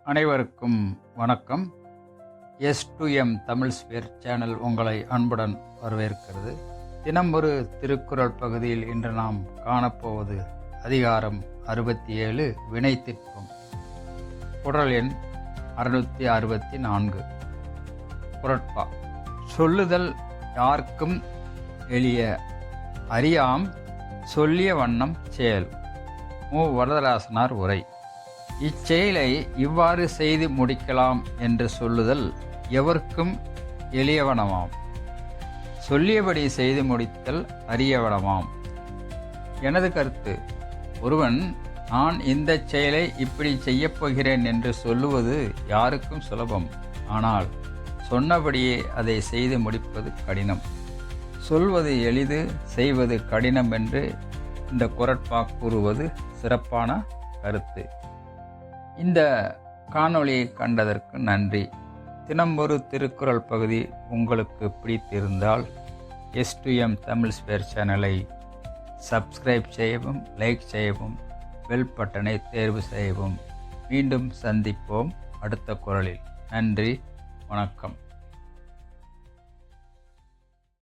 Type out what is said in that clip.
அனைவருக்கும் வணக்கம். S2M Tamil spare channel உங்களை அன்புடன் வரவேற்கிறது. தினம் ஒரு திருக்குறள் பகுதியில் இன்று நாம் காணப்போவது அதிகாரம் 67 வினைத்திற்பம். குறள் எண் 664. குறட்பா. சொல்லுதல் யார்க்கும் எளிய அறியாம் சொல்லிய வண்ணம் செயல். மு. வரதராசனார் உரை. இச்செயலை இவ்வாறு செய்து முடிக்கலாம் என்று சொல்லுதல் எவர்க்கும் எளியவனமாம். சொல்லியபடி செய்து முடித்தல் அரியவனமாம். எனது கருத்து, ஒருவன் நான் இந்த செயலை இப்படி செய்யப்போகிறேன் என்று சொல்லுவது யாருக்கும் சுலபம். ஆனால் சொன்னபடியே அதை செய்து முடிப்பது கடினம். சொல்வது எளிது, செய்வது கடினம் என்று இந்த குறட்பா கூறுவது சிறப்பான கருத்து. இந்த காணொளியை கண்டதற்கு நன்றி. தினம் ஒரு திருக்குறள் பகுதி உங்களுக்கு பிடித்திருந்தால் S2M தமிழ் ஸ்பேர் சேனலை சப்ஸ்கிரைப் செய்யவும், லைக் செய்யவும், பெல் பட்டனை தேர்வு செய்யவும். மீண்டும் சந்திப்போம் அடுத்த குறளில். நன்றி, வணக்கம்.